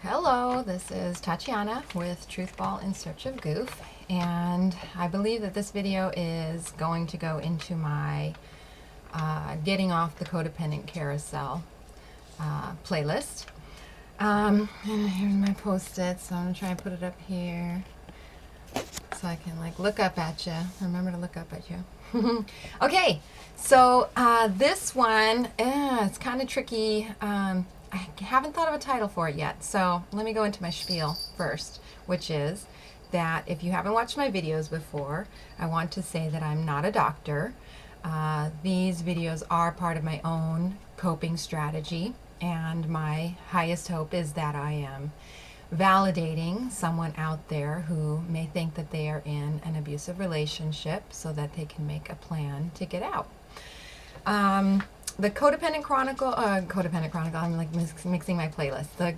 Hello, this is Tatiana with Truthball in Search of Goof, and I believe that this video is going to go into my Getting Off the Codependent Carousel playlist. And here's my post-it, so I'm going to try and put it up here so I can look up at you. Remember to look up at you. Okay, so this one, it's kind of tricky. I haven't thought of a title for it yet, so let me go into my spiel first, which is that if you haven't watched my videos before, I want to say that I'm not a doctor. These videos are part of my own coping strategy, and my highest hope is that I am validating someone out there who may think that they are in an abusive relationship so that they can make a plan to get out. The Codependent Chronicle, I'm like mixing my playlist. The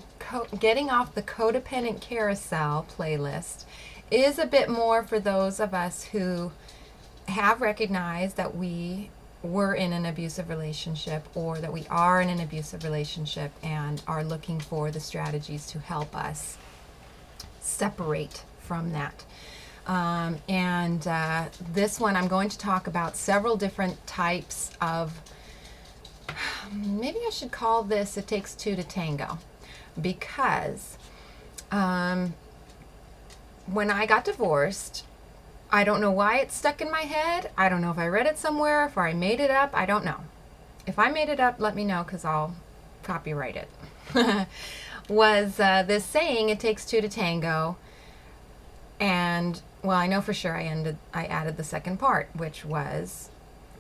Getting Off the Codependent Carousel playlist is a bit more for those of us who have recognized that we were in an abusive relationship or that we are in an abusive relationship and are looking for the strategies to help us separate from that. This one I'm going to talk about several different types of, maybe I should call this It Takes Two to Tango, because when I got divorced, I don't know why it stuck in my head. I don't know if I read it somewhere, if I made it up. I don't know. If I made it up, let me know, because I'll copyright it. Was this saying, it takes two to tango. And, well, I know for sure I added the second part, which was,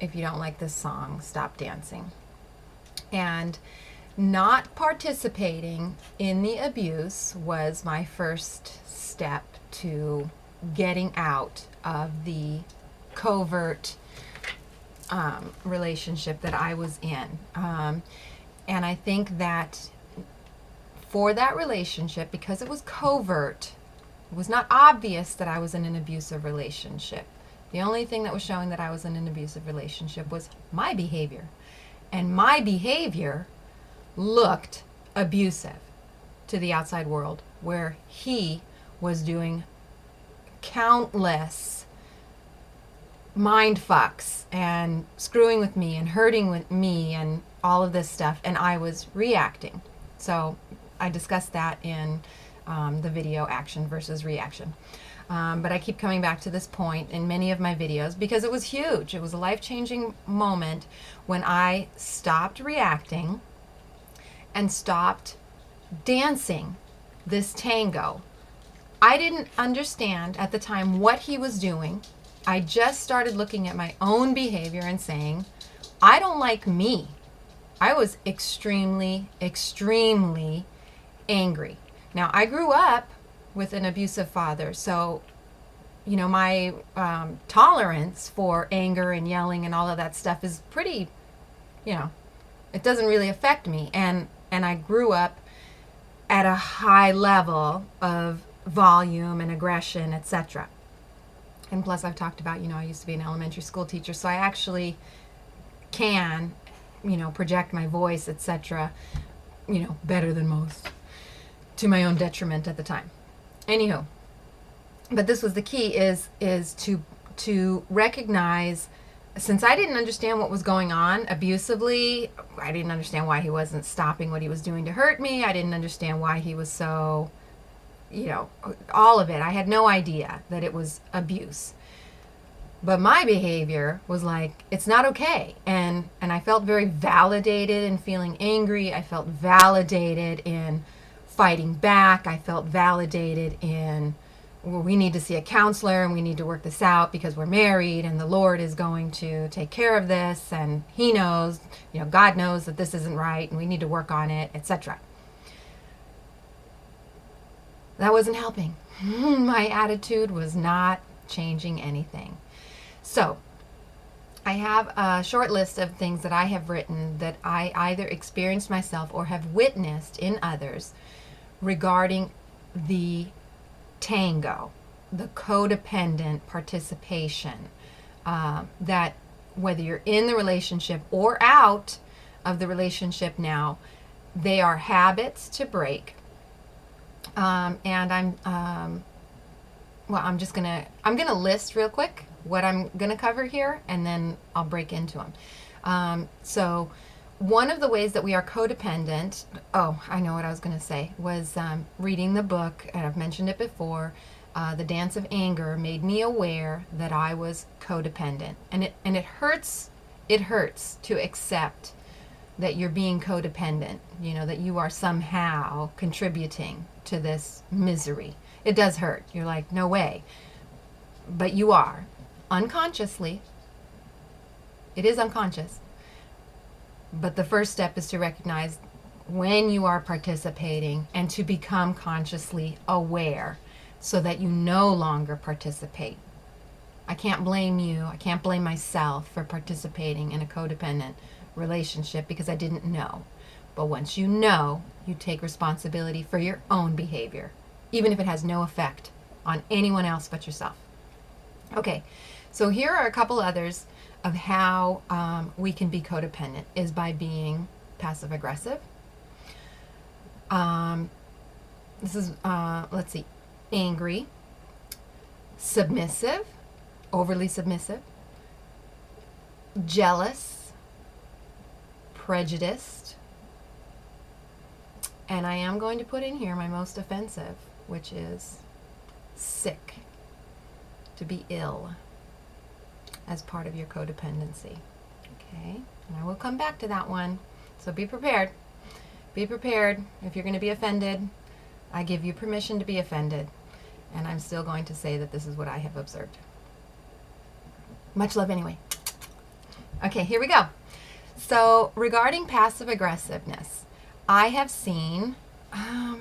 if you don't like this song, stop dancing. And not participating in the abuse was my first step to getting out of the covert relationship that I was in. And I think that for that relationship, because it was covert, it was not obvious that I was in an abusive relationship. The only thing that was showing that I was in an abusive relationship was my behavior. And my behavior looked abusive to the outside world, where he was doing countless mind fucks and screwing with me and hurting with me and all of this stuff, and I was reacting. So I discussed that in the video Action versus Reaction. But I keep coming back to this point in many of my videos because it was huge. It was a life-changing moment when I stopped reacting and stopped dancing this tango. I didn't understand at the time what he was doing. I just started looking at my own behavior and saying, I don't like me. I was extremely, extremely angry. Now, I grew up with an abusive father, so, you know, my tolerance for anger and yelling and all of that stuff is pretty, you know, it doesn't really affect me. And I grew up at a high level of volume and aggression, etc. And plus, I've talked about, you know, I used to be an elementary school teacher, so I actually can, you know, project my voice, etc., you know, better than most, to my own detriment at the time. Anywho, but this was the key, is to recognize, since I didn't understand what was going on abusively, I didn't understand why he wasn't stopping what he was doing to hurt me. I didn't understand why he was so, you know, all of it. I had no idea that it was abuse. But my behavior was like, it's not okay. And I felt very validated in feeling angry. I felt validated in fighting back. I felt validated in, well, we need to see a counselor and we need to work this out because we're married and the Lord is going to take care of this, and he knows, you know, God knows that this isn't right and we need to work on it, etc. That wasn't helping. My attitude was not changing anything. So I have a short list of things that I have written that I either experienced myself or have witnessed in others regarding the tango, the codependent participation, that whether you're in the relationship or out of the relationship now, they are habits to break. And well, I'm gonna list real quick what I'm gonna cover here, and then I'll break into them. So one of the ways that we are codependent, oh, I know what I was gonna say, was reading the book, and I've mentioned it before. The Dance of Anger made me aware that I was codependent, and it hurts. It hurts to accept that you're being codependent, you know, that you are somehow contributing to this misery. It does hurt. You're like, no way. But you are. Unconsciously. It is unconscious. But the first step is to recognize when you are participating and to become consciously aware so that you no longer participate. I can't blame you. I can't blame myself for participating in a codependent relationship because I didn't know. But once you know, you take responsibility for your own behavior, even if it has no effect on anyone else but yourself. Okay, so here are a couple others of how we can be codependent is by being passive aggressive. This is, let's see, angry, submissive, overly submissive, jealous, prejudiced, and I am going to put in here my most offensive, which is sick, to be ill, as part of your codependency. Okay, and I will come back to that one, so be prepared. Be prepared. If you're going to be offended, I give you permission to be offended, and I'm still going to say that this is what I have observed. Much love anyway. Okay, here we go. So regarding passive aggressiveness, I have seen, have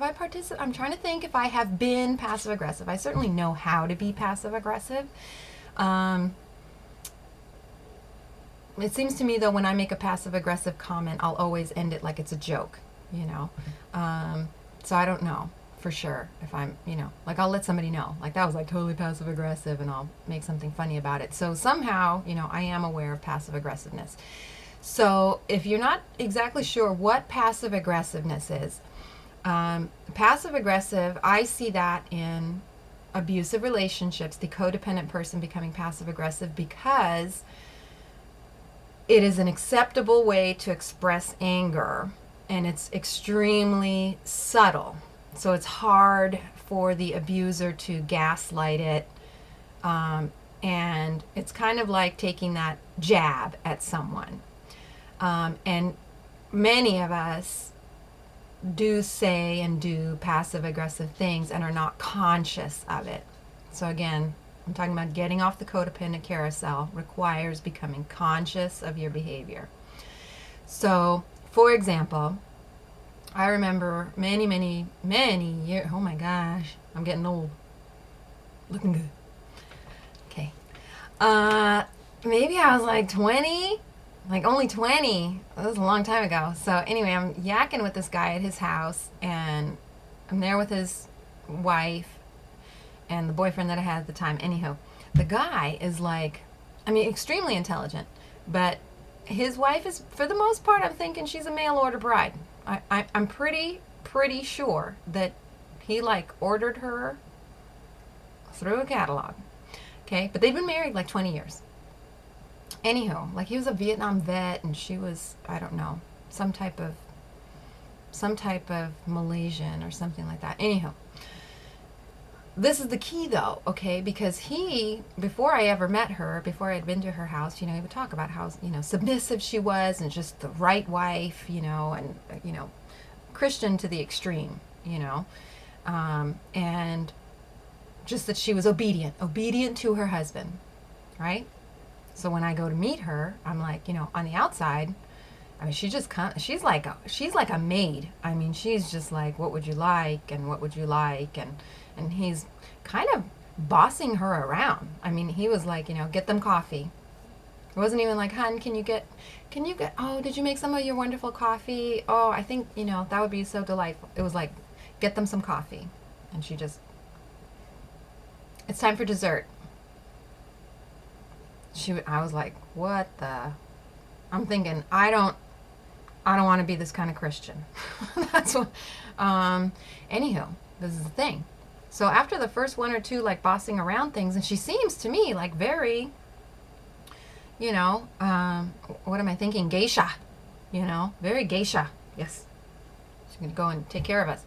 I participated? I'm trying to think if I have been passive aggressive. I certainly know how to be passive aggressive. It seems to me though, when I make a passive aggressive comment, I'll always end it like it's a joke, you know. So I don't know for sure if I'm, you know, like I'll let somebody know, like that was like totally passive aggressive, and I'll make something funny about it. So somehow, you know, I am aware of passive aggressiveness. So if you're not exactly sure what passive aggressiveness is, passive aggressive, I see that in abusive relationships, the codependent person becoming passive aggressive because it is an acceptable way to express anger, and it's extremely subtle. So it's hard for the abuser to gaslight it, and it's kind of like taking that jab at someone. And many of us do say and do passive aggressive things and are not conscious of it. So again, I'm talking about getting off the codependent carousel requires becoming conscious of your behavior. So, for example, I remember many years, oh my gosh, I'm getting old. Looking good. Okay. Maybe I was like 20, like only 20. That was a long time ago. So anyway, I'm yakking with this guy at his house, and I'm there with his wife and the boyfriend that I had at the time. Anyhow, the guy is like, I mean, extremely intelligent, but his wife is, for the most part, I'm thinking she's a mail order bride. I'm pretty sure that he like ordered her through a catalog. Okay, but they've been married like 20 years. Anyhow, like he was a Vietnam vet and she was, I don't know, some type of Malaysian or something like that. Anyhow, this is the key though, okay, because he, before I ever met her, before I had been to her house, you know, he would talk about how, you know, submissive she was and just the right wife, you know, and, you know, Christian to the extreme, you know, and just that she was obedient to her husband, right? So when I go to meet her, I'm like, you know, on the outside, I mean, she's like a maid. I mean, she's just like, what would you like, and what would you like, and he's kind of bossing her around. I mean, he was like, you know, get them coffee. It wasn't even like, hun, can you get, oh, did you make some of your wonderful coffee? Oh, I think, you know, that would be so delightful. It was like, get them some coffee. And she just, it's time for dessert. I was like, what the, I'm thinking, I I don't want to be this kind of Christian. That's what, anywho, this is the thing. So after the first one or two, like, bossing around things, and she seems to me like very, what am I thinking? Geisha, very geisha. Yes. She's going to go and take care of us.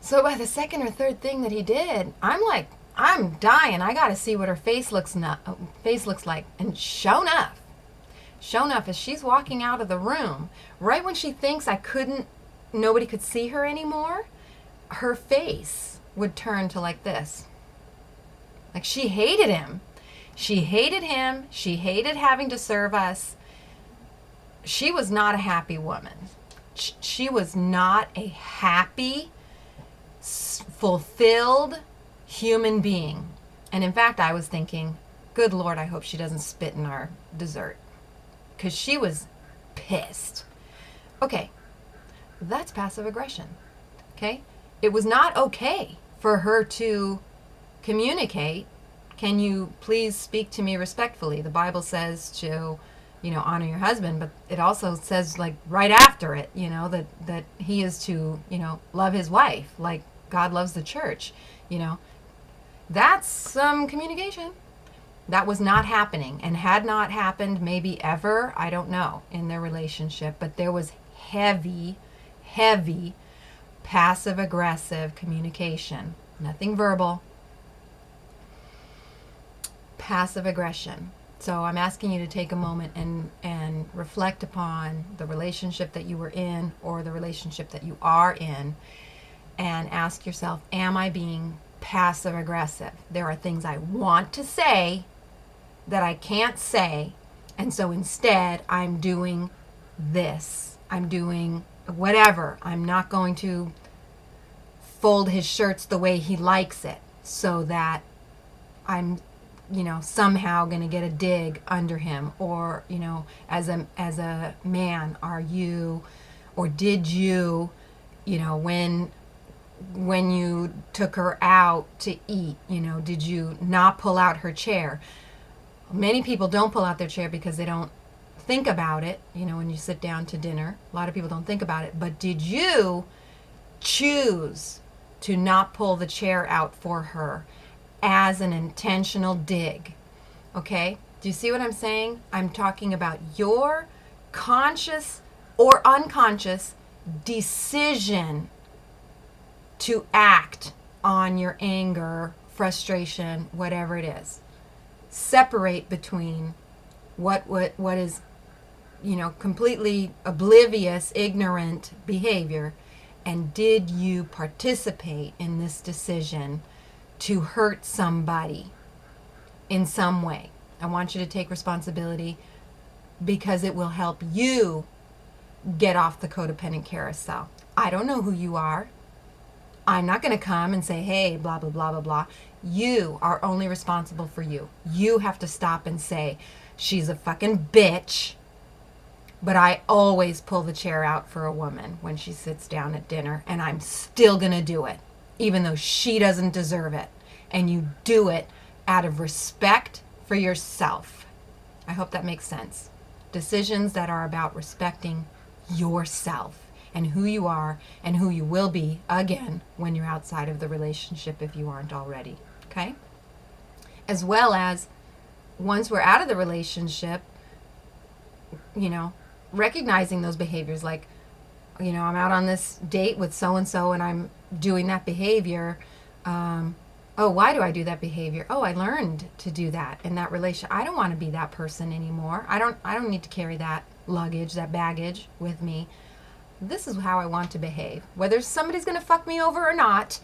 So by the second or third thing that he did, I'm like, I'm dying. I got to see what her face looks like. And sure enough, as she's walking out of the room, right when she thinks nobody could see her anymore, her face would turn to like this. Like, she hated him. She hated him. She hated having to serve us. She was not a happy woman. She was not a happy, fulfilled human being. And in fact, I was thinking, good Lord, I hope she doesn't spit in our dessert. Because she was pissed. Okay, that's passive aggression. Okay? It was not okay for her to communicate, can you please speak to me respectfully? The Bible says to, honor your husband, but it also says, like, right after it, that he is to, love his wife like God loves the church. That's some communication. That was not happening, and had not happened maybe ever, I don't know, in their relationship, but there was heavy passive aggressive communication. Nothing verbal. Passive aggression. So I'm asking you to take a moment and reflect upon the relationship that you were in or the relationship that you are in, and ask yourself, am I being passive aggressive? There are things I want to say that I can't say, and so instead I'm doing this. I'm doing whatever. I'm not going to fold his shirts the way he likes it so that I'm somehow going to get a dig under him, or as a man, are you, or did you, when you took her out to eat, did you not pull out her chair? Many people don't pull out their chair because they don't think about it. When you sit down to dinner, a lot of people don't think about it. But did you choose to not pull the chair out for her as an intentional dig? Okay? Do you see what I'm saying? I'm talking about your conscious or unconscious decision to act on your anger, frustration, whatever it is. Separate between what is, completely oblivious, ignorant behavior, and did you participate in this decision to hurt somebody in some way? I want you to take responsibility, because it will help you get off the codependent carousel. I don't know who you are. I'm not going to come and say, hey, blah, blah, blah, blah, blah. You are only responsible for you. You have to stop and say, she's a fucking bitch, but I always pull the chair out for a woman when she sits down at dinner, and I'm still going to do it, even though she doesn't deserve it. And you do it out of respect for yourself. I hope that makes sense. Decisions that are about respecting yourself and who you are and who you will be, again, when you're outside of the relationship, if you aren't already. Okay? As well as, once we're out of the relationship, recognizing those behaviors, like, I'm out on this date with so-and-so and I'm doing that behavior. Why do I do that behavior? I learned to do that in that relationship. I don't want to be that person anymore. I don't need to carry that luggage, that baggage with me. This is how I want to behave. Whether somebody's going to fuck me over or not,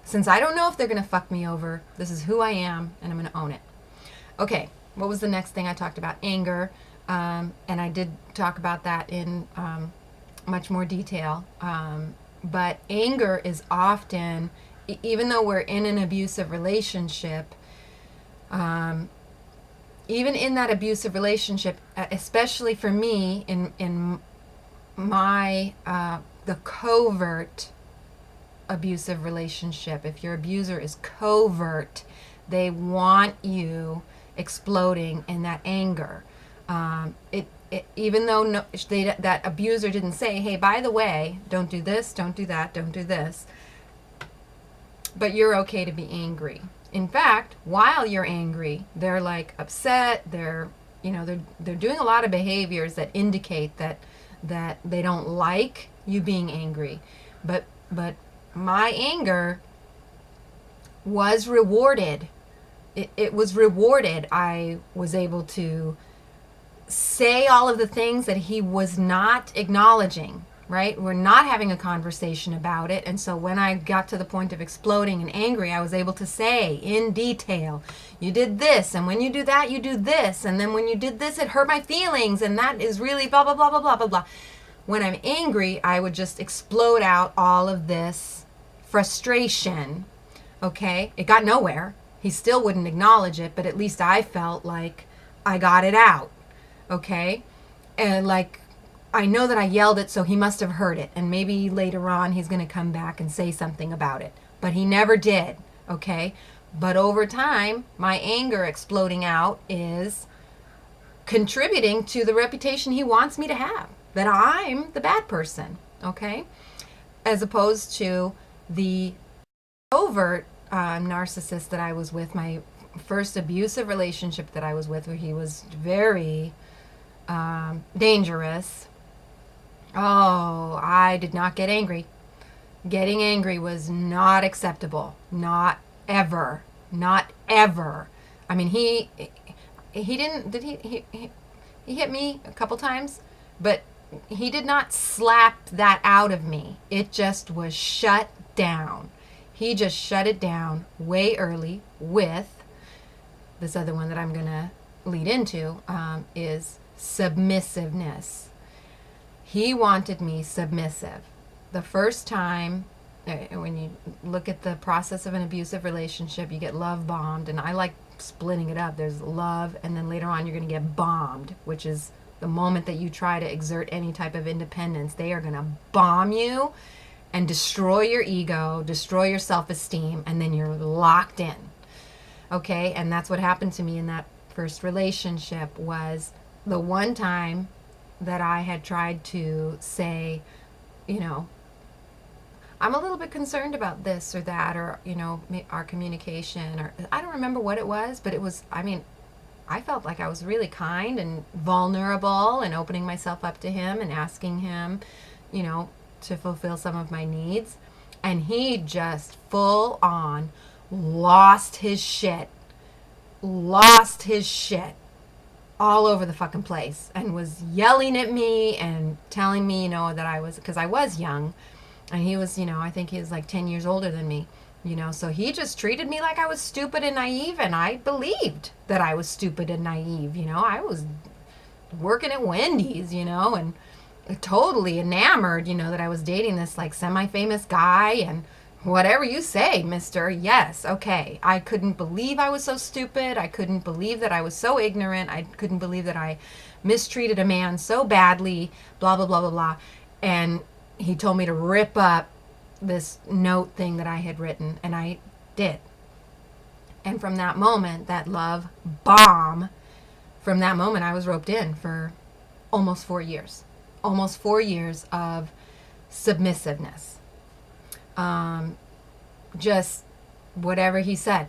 since I don't know if they're going to fuck me over, this is who I am, and I'm going to own it. Okay, what was the next thing I talked about? Anger. And I did talk about that in much more detail. But anger is often, even though we're in an abusive relationship, even in that abusive relationship, especially for me, in my the covert abusive relationship, if your abuser is covert, they want you exploding in that anger. even though that abuser didn't say, hey, by the way, don't do this, don't do that, don't do this, but you're okay to be angry. In fact, while you're angry, they're like upset, they're doing a lot of behaviors that indicate that they don't like you being angry. But my anger was rewarded. It was rewarded. I was able to say all of the things that he was not acknowledging, right? We're not having a conversation about it. And so when I got to the point of exploding and angry, I was able to say in detail, you did this, and when you do that, you do this, and then when you did this, it hurt my feelings, and that is really blah, blah, blah, blah, blah, blah, blah. When I'm angry, I would just explode out all of this frustration, okay? It got nowhere. He still wouldn't acknowledge it, but at least I felt like I got it out, okay? And like, I know that I yelled it, so he must have heard it, and maybe later on he's going to come back and say something about it. But he never did, okay? But over time, my anger exploding out is contributing to the reputation he wants me to have, that I'm the bad person, okay? As opposed to the overt narcissist that I was with, my first abusive relationship that I was with, where he was very dangerous. Oh, I did not get angry. Getting angry was not acceptable. Not ever. Not ever. I mean, he didn't, did he hit me a couple times, but he did not slap that out of me. It just was shut down. He just shut it down way early with this other one that I'm going to lead into, is submissiveness. He wanted me submissive. The first time, when you look at the process of an abusive relationship, you get love bombed, and I like splitting it up. There's love, and then later on you're going to get bombed, which is the moment that you try to exert any type of independence. They are going to bomb you and destroy your ego, destroy your self-esteem, and then you're locked in. Okay, and that's what happened to me in that first relationship. Was the one time that I had tried to say, I'm a little bit concerned about this or that, or, our communication, or I don't remember what it was, but it was, I felt like I was really kind and vulnerable and opening myself up to him and asking him, to fulfill some of my needs. And he just full on lost his shit all over the fucking place, and was yelling at me and telling me, that I was, because I was young, and he was, I think he was like 10 years older than me, so he just treated me like I was stupid and naive, and I believed that I was stupid and naive. I was working at Wendy's, and totally enamored, that I was dating this like semi-famous guy, and whatever you say, mister, yes, okay. I couldn't believe I was so stupid. I couldn't believe that I was so ignorant. I couldn't believe that I mistreated a man so badly, blah, blah, blah, blah, blah. And he told me to rip up this note thing that I had written, and I did. And from that moment, that love bomb, from that moment, I was roped in for almost 4 years. Almost 4 years of submissiveness. Just whatever he said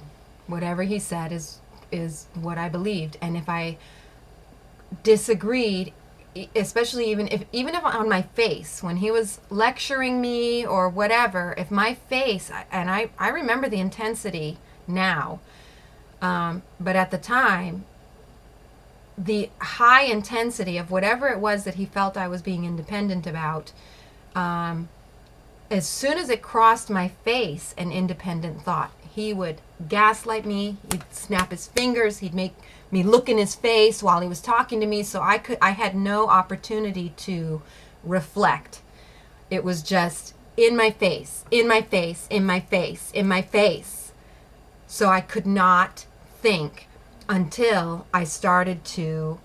is what I believed. And if I disagreed, especially even if on my face, when he was lecturing me or whatever, if my face, and I remember the intensity now, but at the time, the high intensity of whatever it was that he felt I was being independent about, as soon as it crossed my face, an independent thought, he would gaslight me. He'd snap his fingers. He'd make me look in his face while he was talking to me. So I had no opportunity to reflect. It was just in my face, in my face, in my face, in my face. So I could not think until I started to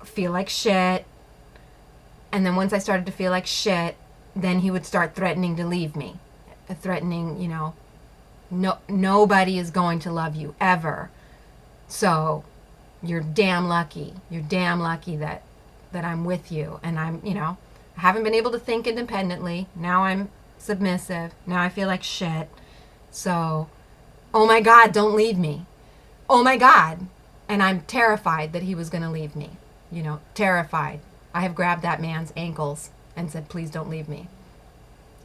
feel like shit. And then once I started to feel like shit, then he would start threatening to leave me. Threatening, nobody is going to love you ever. So You're damn lucky. You're damn lucky that I'm with you. And I'm, I haven't been able to think independently. Now I'm submissive. Now I feel like shit. So, oh my God, don't leave me. Oh my God. And I'm terrified that he was going to leave me. Terrified. I have grabbed that man's ankles and said, please don't leave me.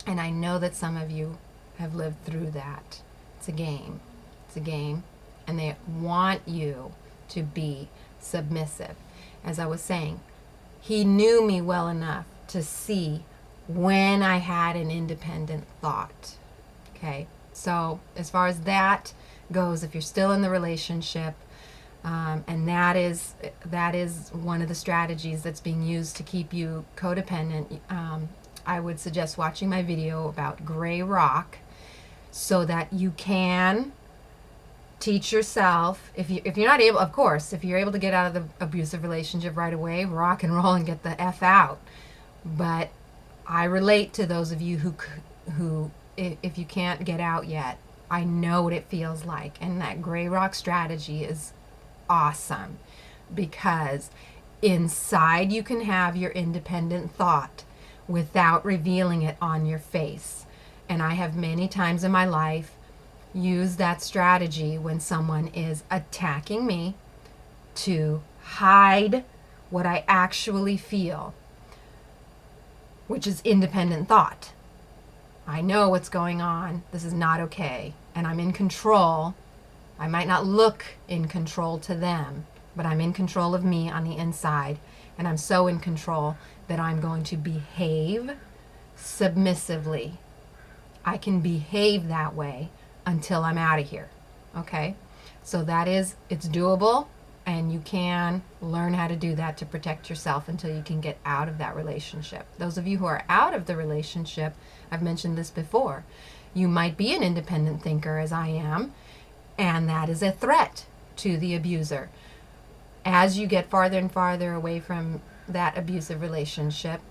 And I know that some of you have lived through that. It's a game. It's a game. And they want you to be submissive. As I was saying, he knew me well enough to see when I had an independent thought. Okay? So as far as that goes, if you're still in the relationship, and that is one of the strategies that's being used to keep you codependent, I would suggest watching my video about gray rock so that you can teach yourself, if you're not able, of course, if you're able to get out of the abusive relationship right away, rock and roll and get the F out. But I relate to those of you who if you can't get out yet, I know what it feels like. And that gray rock strategy is awesome, because inside you can have your independent thought without revealing it on your face. And I have many times in my life used that strategy when someone is attacking me to hide what I actually feel, which is independent thought. I know what's going on. This is not okay. And I'm in control. I might not look in control to them, but I'm in control of me on the inside. And I'm so in control that I'm going to behave submissively. I can behave that way until I'm out of here. Okay? So it's doable, and you can learn how to do that to protect yourself until you can get out of that relationship. Those of you who are out of the relationship, I've mentioned this before, you might be an independent thinker, as I am, and that is a threat to the abuser. As you get farther and farther away from that abusive relationship,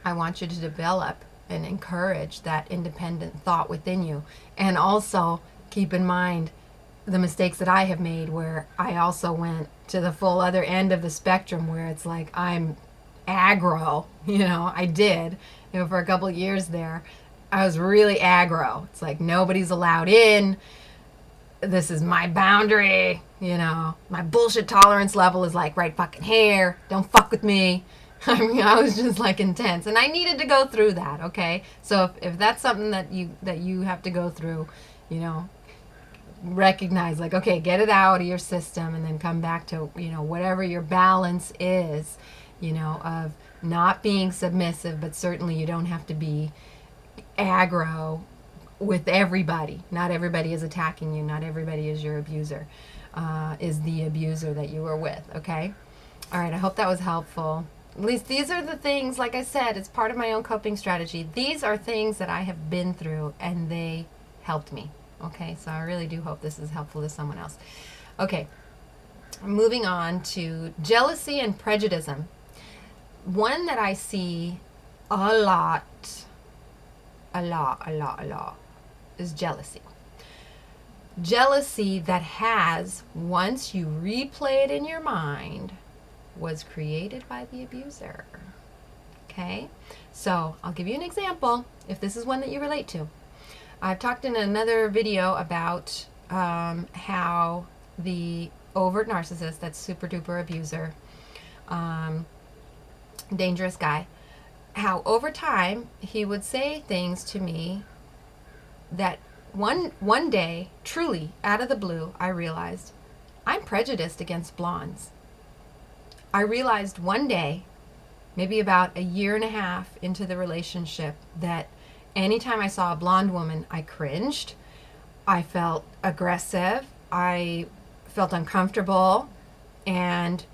I want you to develop and encourage that independent thought within you. And also keep in mind the mistakes that I have made, where I also went to the full other end of the spectrum, where it's like I'm aggro. I did. For a couple of years there, I was really aggro. It's like nobody's allowed in. This is my boundary. My bullshit tolerance level is like right fucking here. Don't fuck with me. I was just like intense, and I needed to go through that. Okay, so if that's something that you have to go through, recognize, like, okay, get it out of your system, and then come back to whatever your balance is, of not being submissive, but certainly you don't have to be aggro with everybody. Not everybody is attacking you. Not everybody is your abuser. Is the abuser that you were with. Okay, all right. I hope that was helpful. At least these are the things, like I said, it's part of my own coping strategy. These are things that I have been through, and they helped me. Okay, so I really do hope this is helpful to someone else. Okay, moving on to jealousy and prejudice. One that I see a lot is jealousy. Jealousy that has, once you replay it in your mind, was created by the abuser. Okay, so I'll give you an example if this is one that you relate to. I've talked in another video about how the overt narcissist, that super duper abuser, dangerous guy, how over time he would say things to me that one day, truly out of the blue, I realized I'm prejudiced against blondes. I realized one day, maybe about a year and a half into the relationship, that anytime I saw a blonde woman, I cringed. I felt aggressive. I felt uncomfortable. And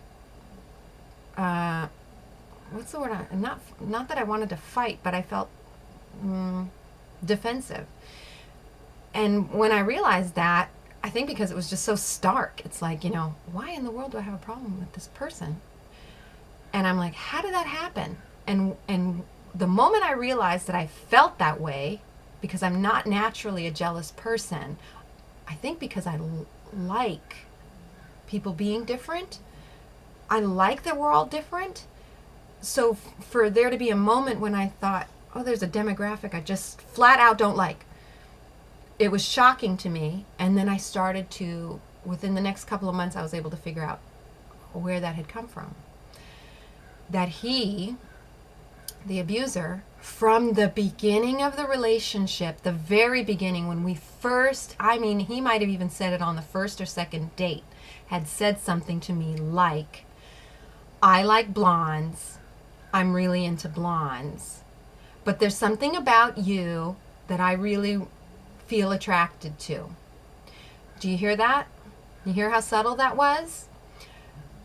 what's the word? Not that I wanted to fight, but I felt defensive. And when I realized that, I think because it was just so stark, it's like, why in the world do I have a problem with this person? And I'm like, how did that happen? And the moment I realized that I felt that way, because I'm not naturally a jealous person, I think because I like people being different. I like that we're all different. So for there to be a moment when I thought, oh, there's a demographic I just flat out don't like, it was shocking to me. And then I started to, within the next couple of months, I was able to figure out where that had come from. That he, the abuser, from the beginning of the relationship, the very beginning, when we first, I mean, he might have even said it on the first or second date, had said something to me like, I like blondes, I'm really into blondes, but there's something about you that I really feel attracted to. Do you hear that? You hear how subtle that was?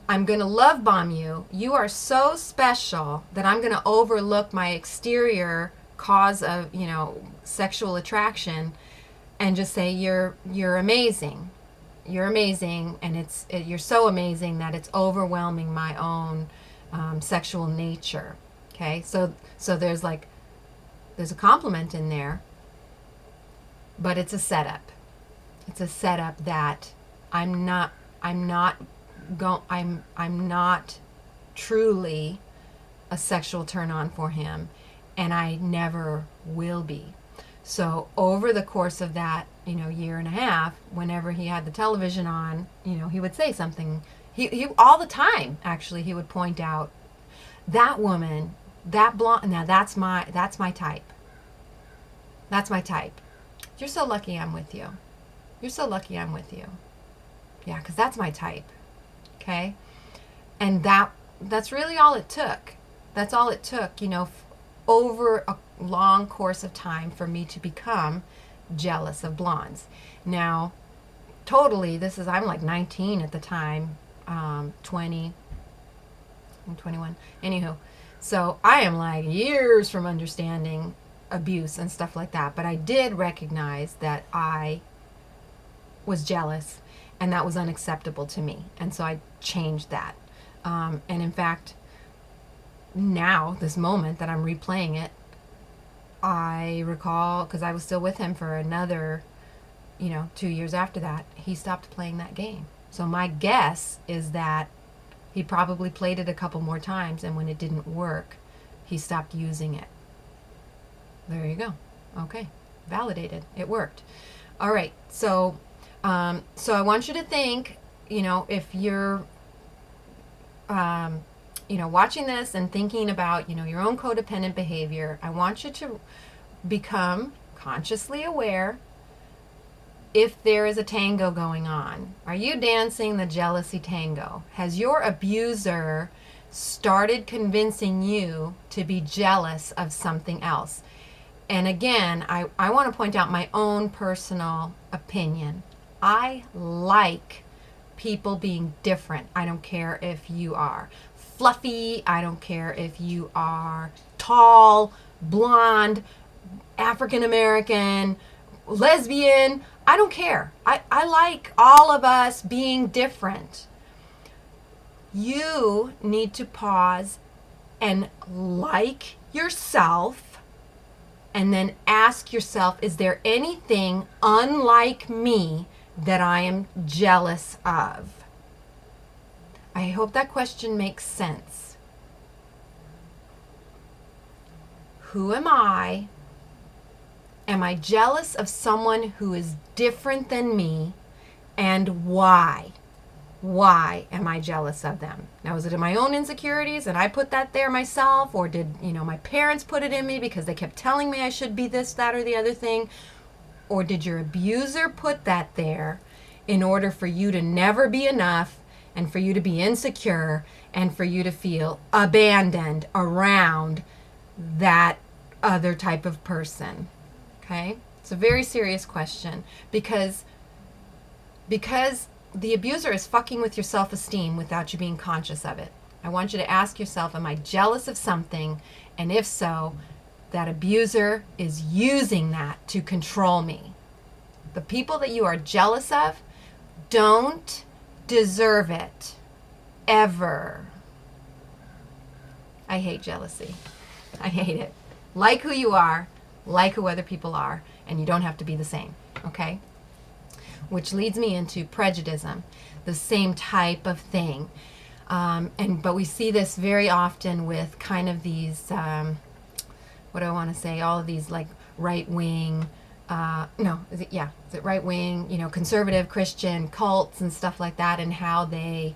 I'm going to love bomb you. You are so special that I'm going to overlook my exterior cause of, sexual attraction and just say you're amazing. You're amazing, and you're so amazing that it's overwhelming my own sexual nature. Okay? So there's a compliment in there, but it's a setup. It's a setup that I'm not truly a sexual turn on for him, and I never will be. So over the course of that, year and a half, whenever he had the television on, he would say something. He all the time, actually, he would point out, that woman, that blonde, now that's my type. That's my type. You're so lucky I'm with you. You're so lucky I'm with you. Yeah, because that's my type. Okay? And that's really all it took. That's all it took, over a long course of time for me to become jealous of blondes. Now, totally, I'm like 19 at the time, 20, I'm 21. Anywho, so I am like years from understanding abuse and stuff like that. But I did recognize that I was jealous, and that was unacceptable to me. And so I changed that. And in fact, now, this moment that I'm replaying it, I recall, because I was still with him for another, 2 years after that, he stopped playing that game. So my guess is that he probably played it a couple more times, and when it didn't work, he stopped using it. There you go. Okay. Validated. It worked. All right. So I want you to think, if you're, watching this and thinking about, your own codependent behavior, I want you to become consciously aware if there is a tango going on. Are you dancing the jealousy tango? Has your abuser started convincing you to be jealous of something else? And again, I want to point out my own personal opinion. I like people being different. I don't care if you are fluffy. I don't care if you are tall, blonde, African American, lesbian. I don't care. I like all of us being different. You need to pause and like yourself, and then ask yourself, is there anything unlike me that I am jealous of? I hope that question makes sense. Who am I? Am I jealous of someone who is different than me? And why? Why am I jealous of them? Now, is it my own insecurities and I put that there myself? Or did, my parents put it in me because they kept telling me I should be this, that, or the other thing? Or did your abuser put that there in order for you to never be enough, and for you to be insecure, and for you to feel abandoned around that other type of person? Okay? It's a very serious question, because the abuser is fucking with your self-esteem without you being conscious of it. I want you to ask yourself, am I jealous of something? And if so, that abuser is using that to control me. The people that you are jealous of don't deserve it. Ever. I hate jealousy. I hate it. Like who you are, like who other people are, and you don't have to be the same. Okay? which leads me into prejudice, the same type of thing. But we see this very often with kind of these, what do I want to say, all of these like right wing, no, is it right wing, conservative Christian cults and stuff like that, and how they,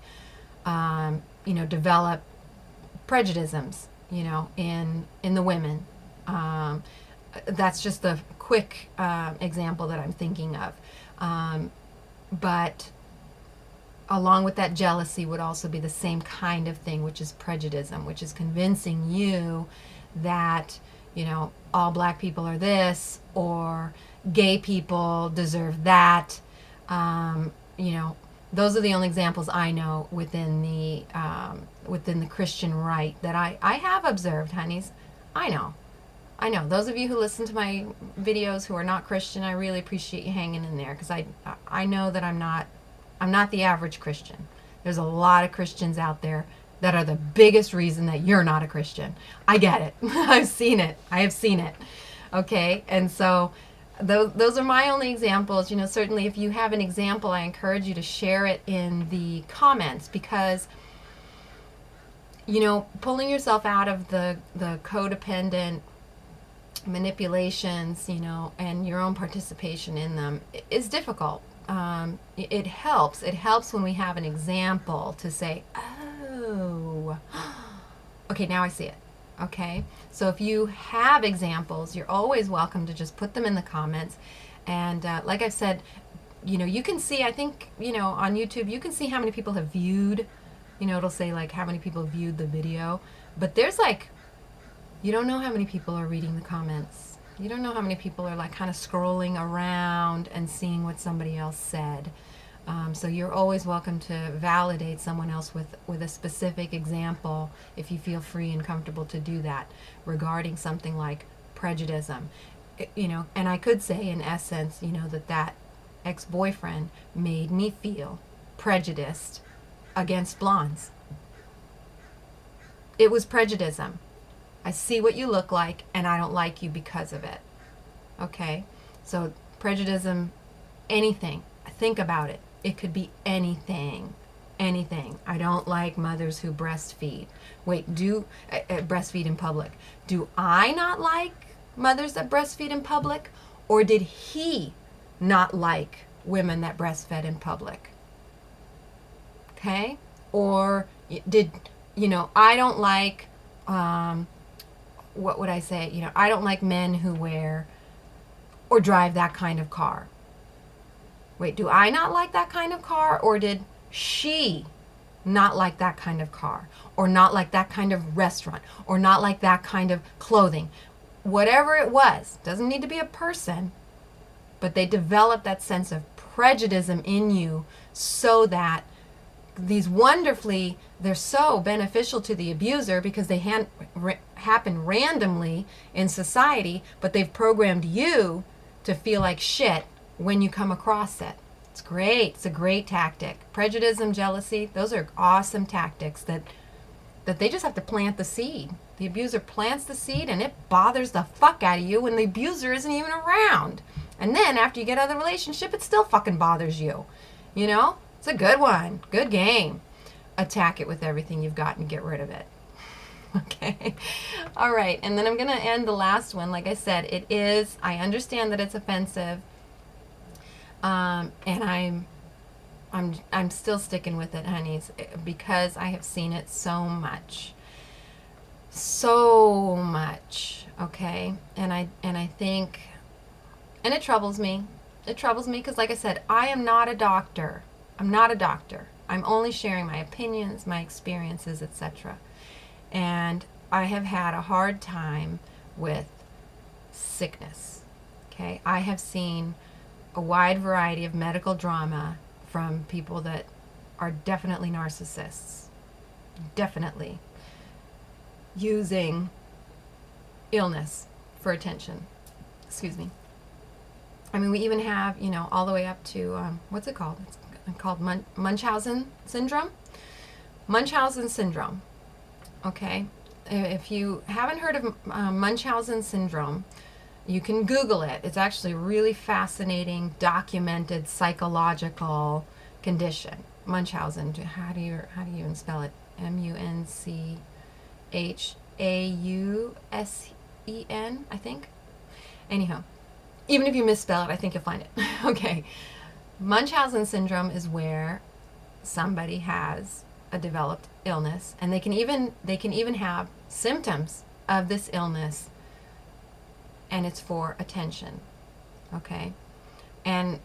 develop prejudices, in the women. That's just the quick example that I'm thinking of. But along with that, jealousy would also be the same kind of thing, which is prejudice, which is convincing you that, all black people are this, or gay people deserve that. Those are the only examples I know within the Christian right that I have observed, honeys. I know. Those of you who listen to my videos who are not Christian, I really appreciate you hanging in there, because I know that I'm not the average Christian. There's a lot of Christians out there that are the biggest reason that you're not a Christian. I get it. I've seen it. I have seen it. Okay? And so those are my only examples. Certainly if you have an example, I encourage you to share it in the comments, because pulling yourself out of the codependent manipulations, and your own participation in them is difficult. It helps. It helps when we have an example to say, oh, okay, now I see it. Okay, so if you have examples, you're always welcome to just put them in the comments. And like I've said, you can see, I think, on YouTube, you can see how many people have viewed, it'll say like how many people viewed the video, but there's like, you don't know how many people are reading the comments. You don't know how many people are like kind of scrolling around and seeing what somebody else said. So you're always welcome to validate someone else with a specific example if you feel free and comfortable to do that regarding something like prejudice. And I could say in essence, that ex-boyfriend made me feel prejudiced against blondes. It was prejudice. I see what you look like and I don't like you because of it. Okay? So prejudice, anything. Think about it. It could be anything. Anything. I don't like mothers who breastfeed. Wait, breastfeed in public. Do I not like mothers that breastfeed in public? Or did he not like women that breastfed in public? Okay? Or did, I don't like, what would I say? I don't like men who wear or drive that kind of car. Wait, do I not like that kind of car? Or did she not like that kind of car? Or not like that kind of restaurant? Or not like that kind of clothing? Whatever it was, doesn't need to be a person, but they develop that sense of prejudice in you so that they're so beneficial to the abuser because they happen randomly in society, but they've programmed you to feel like shit when you come across it. It's great. It's a great tactic. Prejudice, jealousy, those are awesome tactics that they just have to plant the seed. The abuser plants the seed and it bothers the fuck out of you when the abuser isn't even around. And then after you get out of the relationship, it still fucking bothers you. It's a good one. Good game. Attack it with everything you've got and get rid of it. Okay. All right. And then I'm going to end the last one. Like I said, I understand that it's offensive. And I'm still sticking with it, honeys, because I have seen it so much. Okay. And I think, and it troubles me. It troubles me because, like I said, I am not a doctor. I'm not a doctor. I'm only sharing my opinions, my experiences, etc. And I have had a hard time with sickness. Okay. I have seen a wide variety of medical drama from people that are definitely narcissists, definitely using illness for attention. Excuse me. I mean, we even have, all the way up to, what's it called? It's called Munchausen syndrome. Munchausen syndrome. Okay. If you haven't heard of Munchausen syndrome, You can Google it. It's actually a really fascinating, documented psychological condition. Munchausen. How do you even spell it? Munchausen, I think. Anyhow, even if you misspell it, I think you'll find it. Okay. Munchausen syndrome is where somebody has a developed illness, and they can even have symptoms of this illness, and it's for attention. Okay. And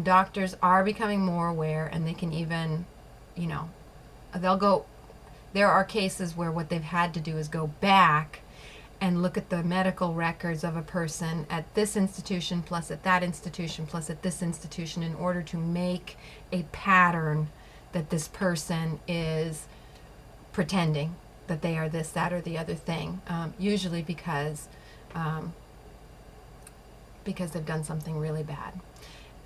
doctors are becoming more aware, and they can even, you know, they'll go, there are cases where what they've had to do is go back and look at the medical records of a person at this institution plus at that institution plus at this institution in order to make a pattern that this person is pretending that they are this, that, or the other thing, usually because they've done something really bad.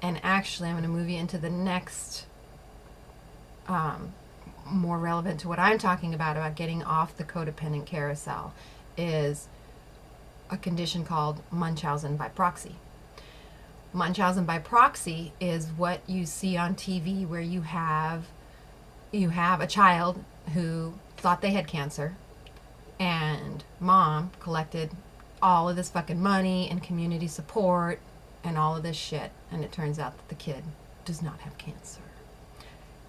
And actually, I'm going to move you into the next, more relevant to what I'm talking about getting off the codependent carousel, is a condition called Munchausen by proxy. Munchausen by proxy is what you see on TV, where you have a child who thought they had cancer, and mom collected all of this fucking money and community support and all of this shit, and it turns out that the kid does not have cancer.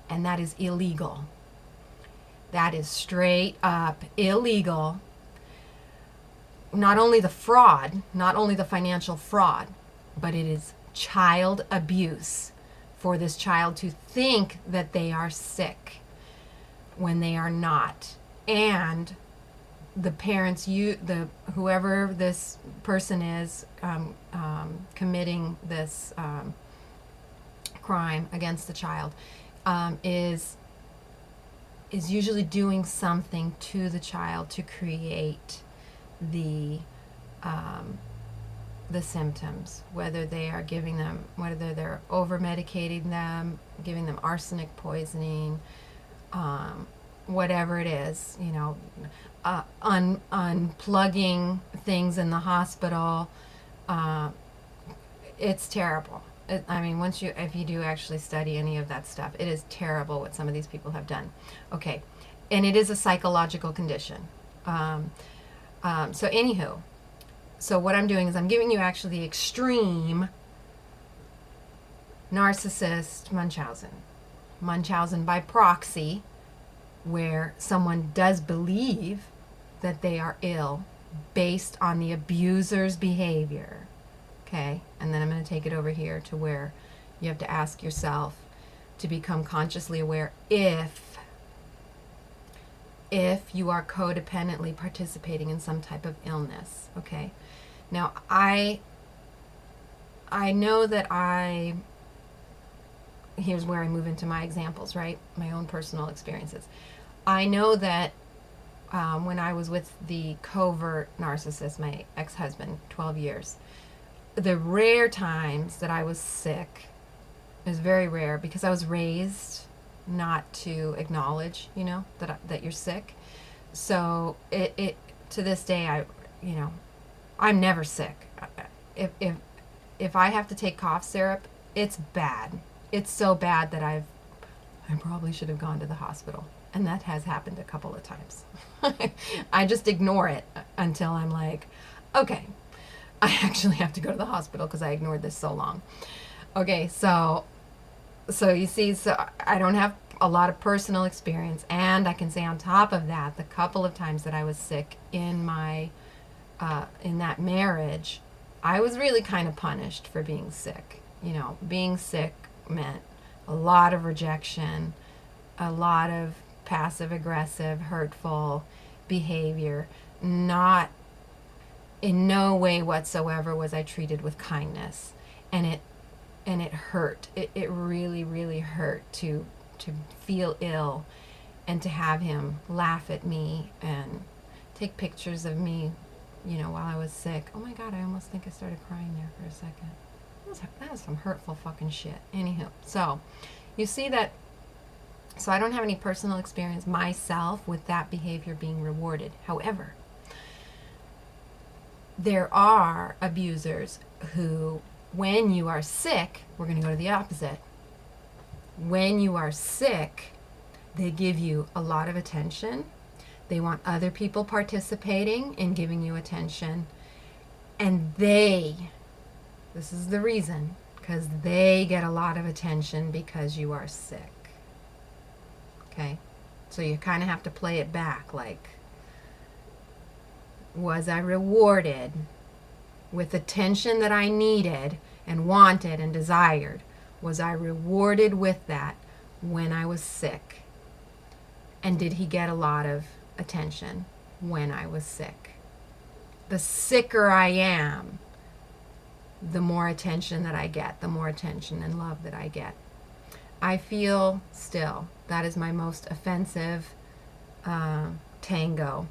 And that is illegal. That is straight up illegal. Not only the fraud, not only the financial fraud, but it is child abuse for this child to think that they are sick when they are not. And the parents, whoever this person is committing this crime against the child, is usually doing something to the child to create the symptoms, whether they're over medicating them, giving them arsenic poisoning, whatever it is, unplugging things in the hospital. It's terrible. If you do actually study any of that stuff, it is terrible what some of these people have done. Okay, and it is a psychological condition. So what I'm doing is I'm giving you actually the extreme narcissist Munchausen by proxy, where someone does believe that they are ill based on the abuser's behavior. Okay, and then I'm going to take it over here to where you have to ask yourself to become consciously aware if you are codependently participating in some type of illness. Okay, now I know that here's where I move into my examples, right? My own personal experiences. I know that when I was with the covert narcissist, my ex-husband, 12 years, the rare times that I was sick, it was very rare because I was raised not to acknowledge, that you're sick. So it to this day, I'm never sick. If I have to take cough syrup, it's bad. It's so bad that I probably should have gone to the hospital. And that has happened a couple of times. I just ignore it until I'm like, okay, I actually have to go to the hospital because I ignored this so long. Okay, so you see, so I don't have a lot of personal experience, and I can say on top of that, the couple of times that I was sick in my in that marriage, I was really kind of punished for being sick. Being sick meant a lot of rejection, a lot of passive aggressive, hurtful behavior. Not in no way whatsoever was I treated with kindness, and it hurt. It really, really hurt to feel ill and to have him laugh at me and take pictures of me, while I was sick. Oh my God, I almost think I started crying there for a second. That was some hurtful fucking shit. Anywho, so you see that. So I don't have any personal experience myself with that behavior being rewarded. However, there are abusers who, when you are sick, we're going to go to the opposite. When you are sick, they give you a lot of attention. They want other people participating in giving you attention. And this is the reason, because they get a lot of attention because you are sick. Okay? So you kind of have to play it back, like, was I rewarded with attention that I needed and wanted and desired? Was I rewarded with that when I was sick? And did he get a lot of attention when I was sick? The sicker I am, the more attention that I get, the more attention and love that I get. I feel still that is my most offensive tango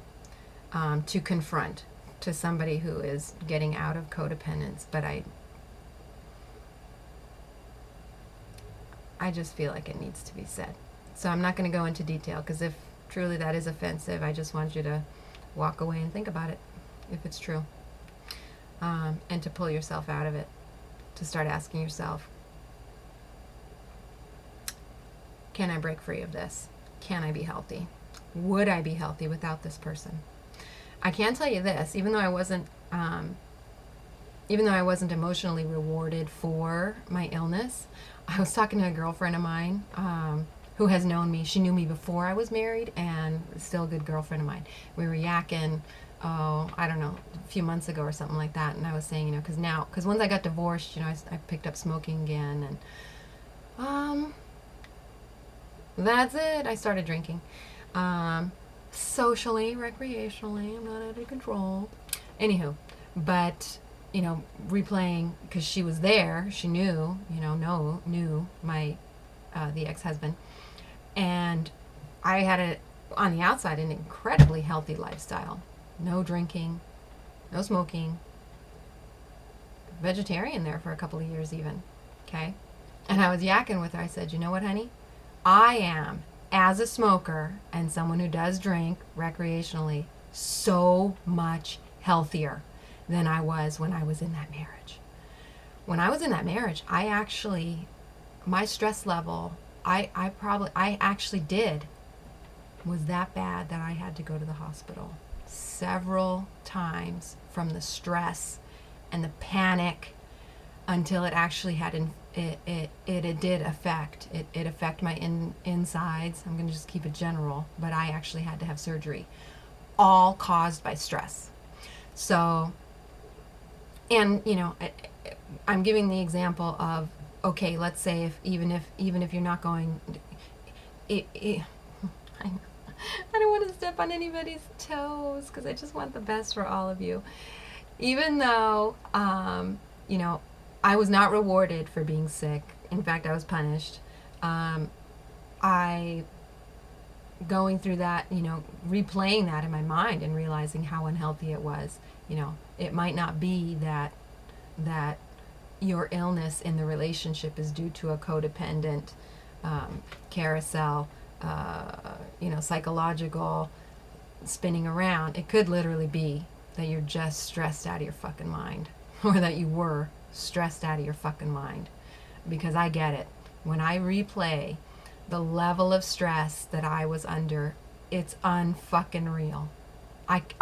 to confront to somebody who is getting out of codependence. But I just feel like it needs to be said. So I'm not going to go into detail, because if truly that is offensive, I just want you to walk away and think about it, if it's true. And to pull yourself out of it, to start asking yourself, can I break free of this? Can I be healthy? Would I be healthy without this person? I can tell you this, even though I wasn't emotionally rewarded for my illness, I was talking to a girlfriend of mine who has known me. She knew me before I was married, and still a good girlfriend of mine. We were yakking, I don't know, a few months ago or something like that. And I was saying, because once I got divorced, I picked up smoking again, and that's it. I started drinking. Socially, recreationally, I'm not out of control. Anywho, but, replaying, because she was there, she knew, knew my, the ex-husband. And I had on the outside, an incredibly healthy lifestyle. No drinking, no smoking, vegetarian there for a couple of years even, okay? And I was yakking with her. I said, you know what, honey? I am, as a smoker and someone who does drink recreationally, so much healthier than I was when I was in that marriage. When I was in that marriage, my stress level, I actually was that bad that I had to go to the hospital several times from the stress and the panic, until it actually had it did affect my insides. I'm going to just keep it general, but I actually had to have surgery, all caused by stress. So, and I'm giving the example of, okay, let's say even if you're not going, I don't want to step on anybody's toes, because I just want the best for all of you. Even though I was not rewarded for being sick. In fact, I was punished. I going through that, replaying that in my mind and realizing how unhealthy it was. It might not be that your illness in the relationship is due to a codependent carousel, psychological spinning around. It could literally be that you're just stressed out of your fucking mind, or that you were stressed out of your fucking mind. Because I get it. When I replay the level of stress that I was under, it's unfucking real.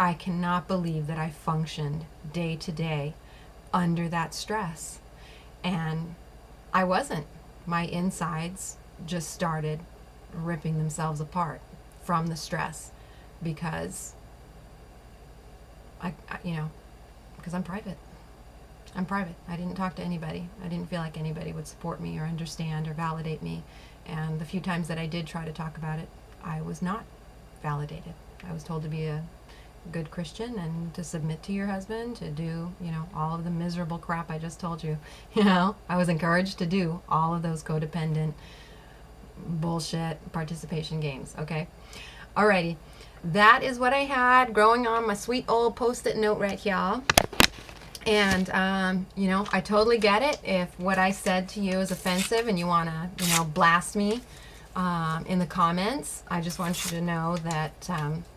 I cannot believe that I functioned day to day under that stress. And I wasn't. My insides just started ripping themselves apart from the stress, because because I'm private. I'm private. I didn't talk to anybody. I didn't feel like anybody would support me or understand or validate me. And the few times that I did try to talk about it, I was not validated. I was told to be a good Christian and to submit to your husband, to do, all of the miserable crap I just told you. I was encouraged to do all of those codependent bullshit participation games, okay? Alrighty. That is what I had growing on my sweet old Post-it note right here. And, I totally get it. If what I said to you is offensive and you want to, blast me in the comments, I just want you to know that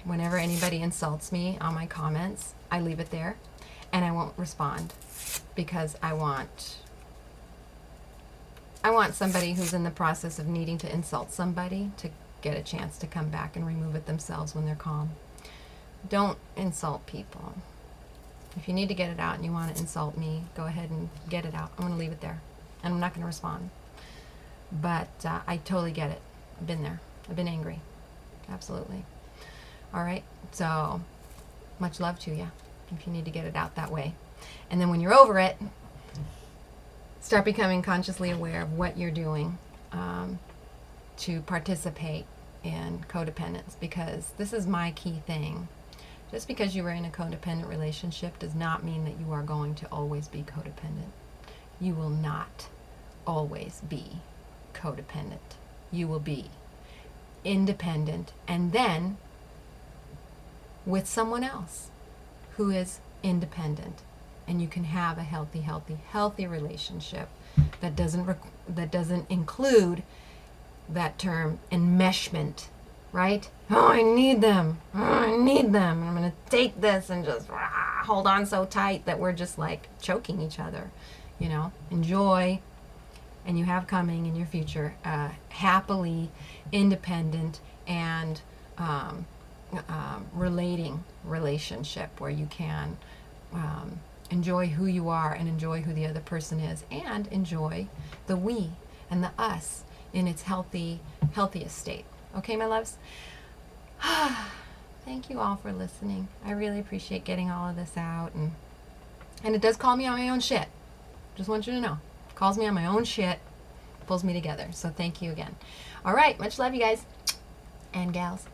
whenever anybody insults me on my comments, I leave it there. and I won't respond because I want somebody who's in the process of needing to insult somebody to get a chance to come back and remove it themselves when they're calm. Don't insult people. If you need to get it out and you want to insult me, go ahead and get it out. I'm going to leave it there, and I'm not going to respond. But I totally get it. I've been there. I've been angry. Absolutely. All right. So much love to you if you need to get it out that way. And then when you're over it, start becoming consciously aware of what you're doing to participate in codependence, because this is my key thing. Just because you are in a codependent relationship does not mean that you are going to always be codependent. You will not always be codependent. You will be independent, and then with someone else who is independent, and you can have a healthy relationship that doesn't include that term enmeshment, right? Oh, I need them. Oh, I need them. I'm going to take this and just hold on so tight that we're just like choking each other. You know, enjoy, and you have coming in your future happily independent and relating relationship where you can enjoy who you are and enjoy who the other person is, and enjoy the we and the us in its healthiest state. Okay, my loves? Thank you all for listening. I really appreciate getting all of this out, and it does call me on my own shit. Just want you to know. It calls me on my own shit, pulls me together. So thank you again. All right, much love, you guys and gals.